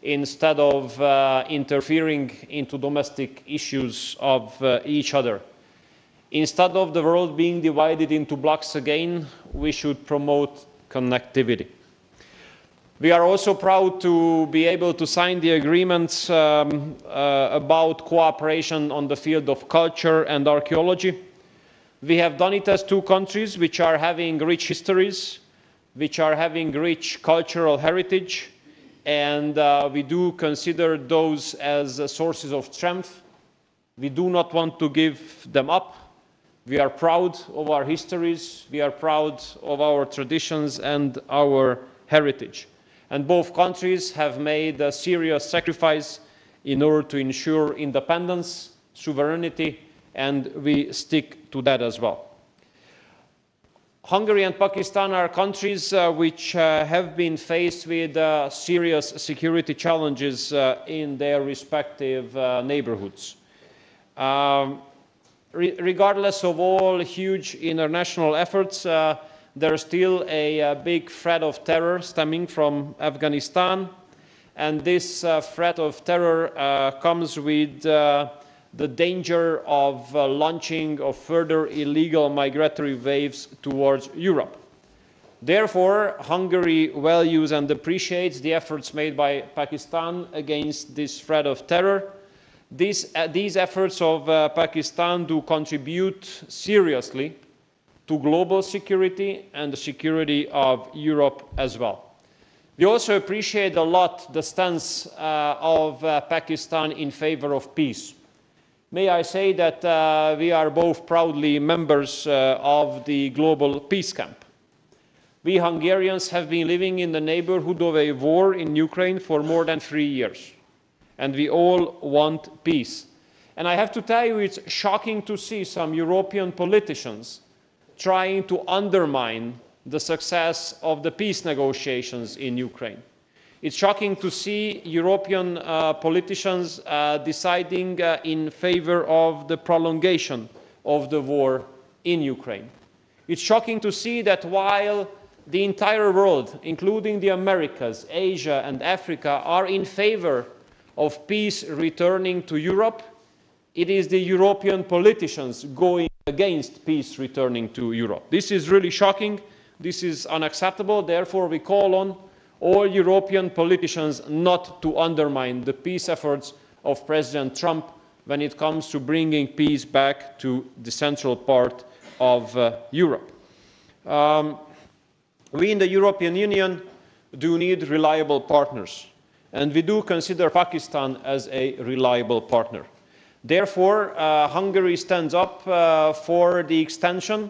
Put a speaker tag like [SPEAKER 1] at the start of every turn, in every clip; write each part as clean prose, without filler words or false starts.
[SPEAKER 1] instead of interfering into domestic issues of each other. Instead of the world being divided into blocks again, we should promote connectivity. We are also proud to be able to sign the agreements about cooperation on the field of culture and archaeology. We have done it as two countries which are having rich histories, which are having rich cultural heritage, and we do consider those as sources of strength. We do not want to give them up. We are proud of our histories, we are proud of our traditions and our heritage. And both countries have made a serious sacrifice in order to ensure independence, sovereignty, and we stick to that as well. Hungary and Pakistan are countries which have been faced with serious security challenges in their respective neighborhoods. Regardless of all huge international efforts, there is still a big threat of terror stemming from Afghanistan, and this threat of terror comes with the danger of launching of further illegal migratory waves towards Europe. Therefore, Hungary values and appreciates the efforts made by Pakistan against this threat of terror. These efforts of Pakistan do contribute seriously to global security and the security of Europe as well. We also appreciate a lot the stance of Pakistan in favor of peace. May I say that we are both proudly members of the global peace camp. We Hungarians have been living in the neighborhood of a war in Ukraine for more than 3 years. And we all want peace. And I have to tell you, it's shocking to see some European politicians trying to undermine the success of the peace negotiations in Ukraine. It's shocking to see European politicians deciding in favor of the prolongation of the war in Ukraine. It's shocking to see that while the entire world, including the Americas, Asia, and Africa, are in favor of peace returning to Europe, it is the European politicians going against peace returning to Europe. This is really shocking. This is unacceptable. Therefore, we call on all European politicians not to undermine the peace efforts of President Trump when it comes to bringing peace back to the central part of Europe. We in the European Union do need reliable partners. And we do consider Pakistan as a reliable partner. Therefore, Hungary stands up for the extension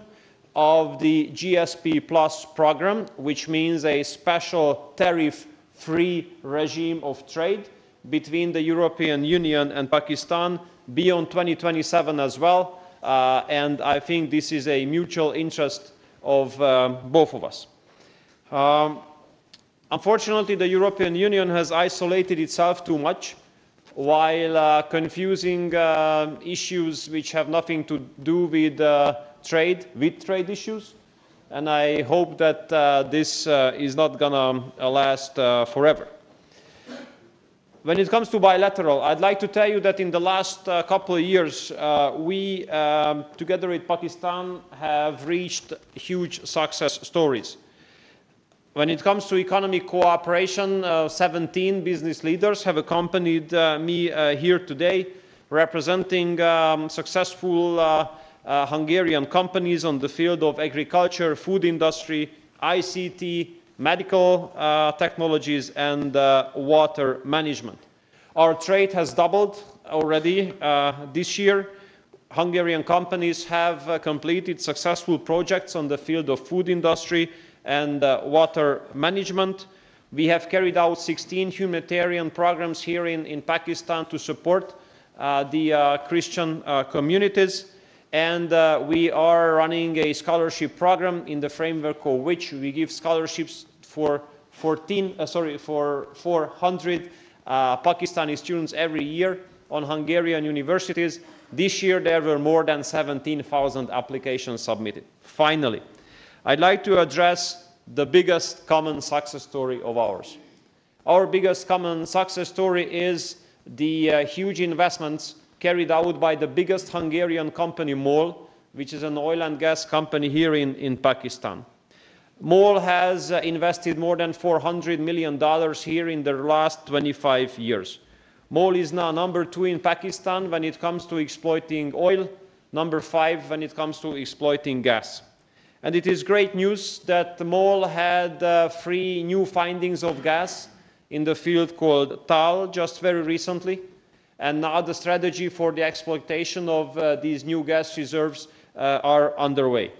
[SPEAKER 1] of the GSP Plus program, which means a special tariff-free regime of trade between the European Union and Pakistan beyond 2027 as well. And I think this is a mutual interest of both of us. Unfortunately, the European Union has isolated itself too much while confusing issues which have nothing to do with trade issues. And I hope that this is not going to last forever. When it comes to bilateral, I'd like to tell you that in the last couple of years, we, together with Pakistan, have reached huge success stories. When it comes to economic cooperation, 17 business leaders have accompanied me here today, representing successful Hungarian companies on the field of agriculture, food industry, ICT, medical technologies, and water management. Our trade has doubled already this year. Hungarian companies have completed successful projects on the field of food industry and water management. We have carried out 16 humanitarian programs here in Pakistan to support the Christian communities. And we are running a scholarship program in the framework of which we give scholarships for 400 Pakistani students every year on Hungarian universities. This year there were more than 17,000 applications submitted. Finally, I'd like to address the biggest common success story of ours. Our biggest common success story is the huge investments carried out by the biggest Hungarian company, MOL, which is an oil and gas company here in Pakistan. MOL has invested more than $400 million here in the last 25 years. MOL is now number 2 in Pakistan when it comes to exploiting oil, number 5 when it comes to exploiting gas. And it is great news that MOL had 3 new findings of gas in the field called 𝗟𝗃 just very recently. And now the strategy for the exploitation of these new gas reserves are underway.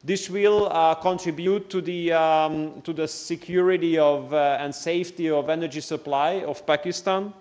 [SPEAKER 1] This will contribute to the security of, and safety of energy supply of Pakistan.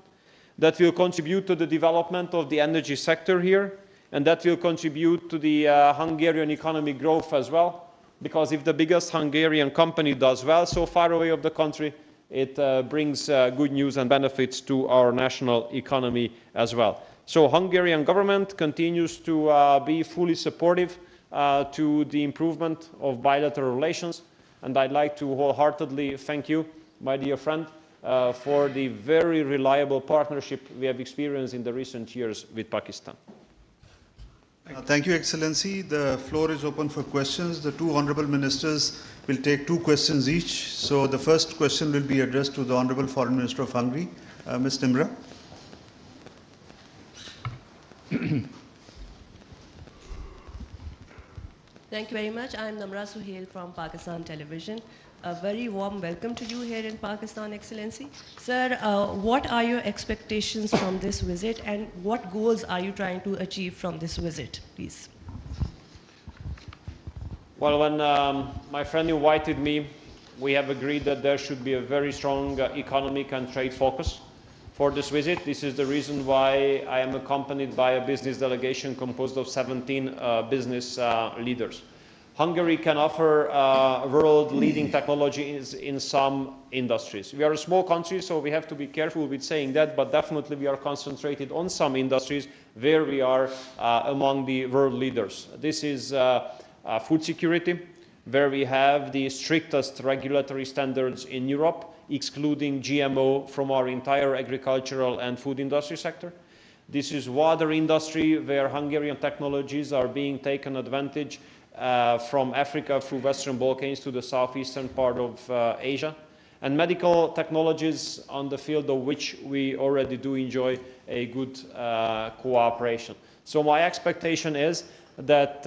[SPEAKER 1] That will contribute to the development of the energy sector here, and that will contribute to the Hungarian economic growth as well, because if the biggest Hungarian company does well so far away of the country, it brings good news and benefits to our national economy as well. So Hungarian government continues to be fully supportive to the improvement of bilateral relations, and I'd like to wholeheartedly thank you, my dear friend, for the very reliable partnership we have experienced in the recent years with Pakistan.
[SPEAKER 2] Thank you, Excellency. The floor is open for questions. The 2 honorable ministers will take 2 questions each. So the first question will be addressed to the Honorable Foreign Minister of Hungary, Ms. Nimra.
[SPEAKER 3] Thank you very much. I'm Namra Suhail from Pakistan Television. A very warm welcome to you here in Pakistan, Excellency. Sir, what are your expectations from this visit, and what goals are you trying to achieve from this visit, please?
[SPEAKER 1] Well, when my friend invited me, we have agreed that there should be a very strong economic and trade focus for this visit. This is the reason why I am accompanied by a business delegation composed of 17 business leaders. Hungary can offer world-leading technologies in some industries. We are a small country, so we have to be careful with saying that, but definitely we are concentrated on some industries where we are among the world leaders. This is food security, where we have the strictest regulatory standards in Europe, excluding GMO from our entire agricultural and food industry sector. This is water industry, where Hungarian technologies are being taken advantage from Africa through Western Balkans to the southeastern part of Asia, and medical technologies on the field of which we already do enjoy a good cooperation. So my expectation is that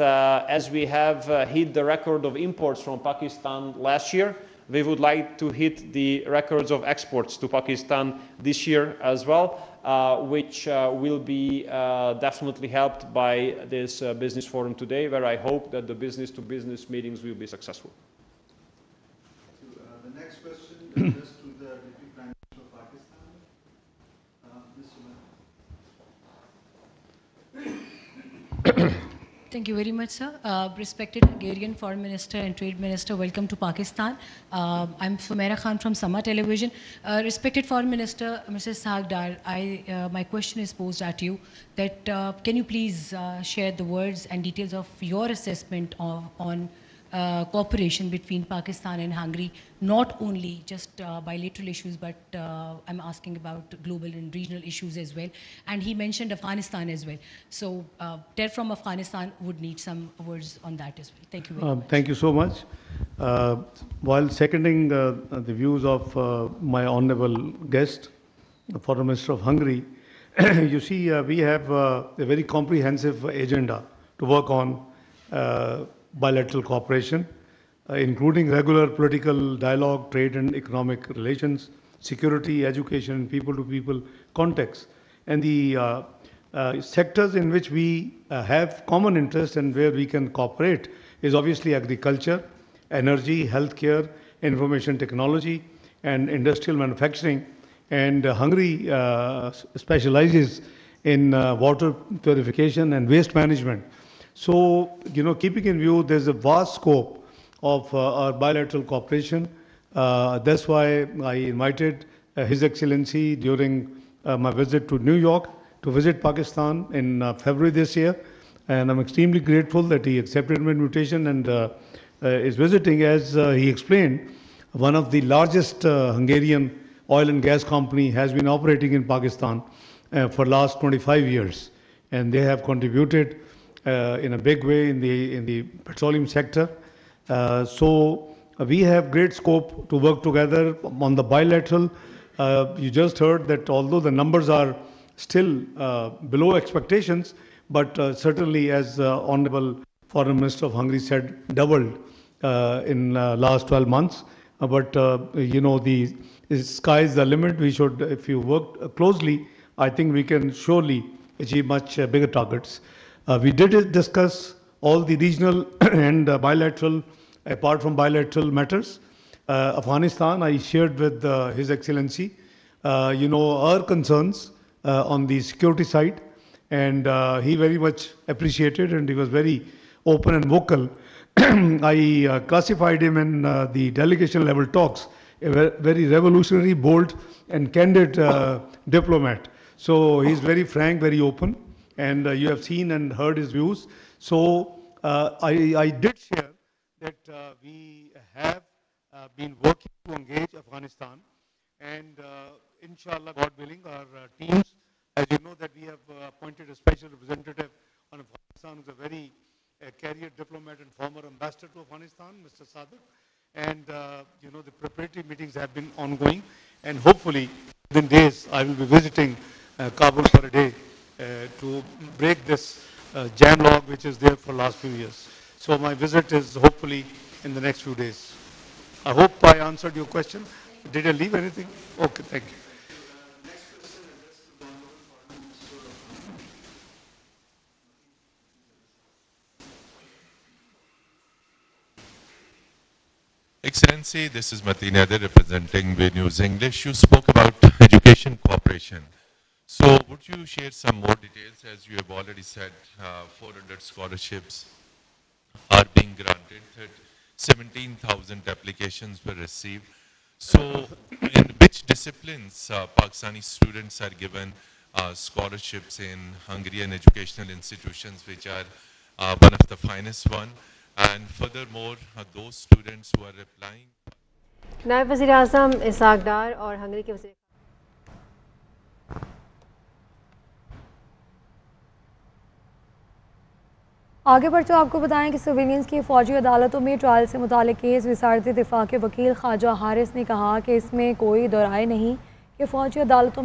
[SPEAKER 1] as we have hit the record of imports from Pakistan last year, we would like to hit the records of exports to Pakistan this year as well, which will be definitely helped by this business forum today, where I hope that the business-to-business meetings will be successful.
[SPEAKER 2] The next question is addressed to the Deputy Prime Minister of Pakistan, Ms. Junaid.
[SPEAKER 4] Thank you very much, sir. Respected Hungarian Foreign Minister and Trade Minister, welcome to Pakistan. I'm 𝗟𝗃𝗃𝗲 Khan from Sama Television. Respected Foreign Minister, Mr. Ishaq Dar, my question is posed at you that can you please share the words and details of your assessment on cooperation between Pakistan and Hungary, not only just bilateral issues, but I'm asking about global and regional issues as well. And he mentioned Afghanistan as well. So 𝗟𝗃𝗃𝗲 from Afghanistan would need some words on that as well. Thank you very much.
[SPEAKER 5] Thank you so much. While seconding the views of my honorable guest, the Foreign Minister of Hungary, you see, we have a very comprehensive agenda to work on bilateral cooperation, including regular political dialogue, trade and economic relations, security, education, people-to-people context. And the sectors in which we have common interest and where we can cooperate is obviously agriculture, energy, healthcare, information technology, and industrial manufacturing. And Hungary specializes in water purification and waste management. So, keeping in view, there's a vast scope of our bilateral cooperation. That's why I invited His Excellency during my visit to New York to visit Pakistan in February this year. And I'm extremely grateful that he accepted my invitation and is visiting, as he explained, one of the largest Hungarian oil and gas company has been operating in Pakistan for last 25 years, and they have contributed in a big way in the petroleum sector. So we have great scope to work together on the bilateral. You just heard that although the numbers are still below expectations, but certainly, as Honorable Foreign Minister of Hungary said, doubled in last 12 months. But the sky is the limit. We should, if you work closely, I think we can surely achieve much bigger targets. We did discuss all the regional and bilateral, apart from bilateral matters. Afghanistan, I shared with His Excellency, our concerns on the security side, and he very much appreciated, and he was very open and vocal. I classified him in the delegation level talks, a very revolutionary, bold and candid diplomat. So he's very frank, very open, and you have seen and heard his views. So I did share that we have been working to engage Afghanistan, and inshallah, God willing, our teams, as you know, that we have appointed a special representative on Afghanistan, who's a very career diplomat and former ambassador to Afghanistan, Mr. Sadiq. And the preparatory meetings have been ongoing, and hopefully within days I will be visiting Kabul for a day to break this jam log which is there for the last few years. So my visit is hopefully in the next few days. I hope I answered your question. Did I leave anything? Okay, thank you.
[SPEAKER 6] Excellency, this is Mateen Adar representing V News English. You spoke about education cooperation. So would you share some more details? As you have already said, 400 scholarships are being granted, 17,000 applications were received. So in which disciplines Pakistani students are given scholarships in Hungarian educational institutions, which are one of the finest one? And furthermore, those students who are applying.
[SPEAKER 7] नायब वज़ीर आज़म Isaac डार और Hungary के वज़ीर आगे बढ़ते आपको बताएं कि सिविलियंस की फ़ौजी अदालतों में ट्रायल से मुताल्लिक़ केस वज़ारत दिफ़ा के वकील ख्वाजा हारिस ने कहा कि इसमें कोई दो राय नहीं कि फ़ौजी अदालतों में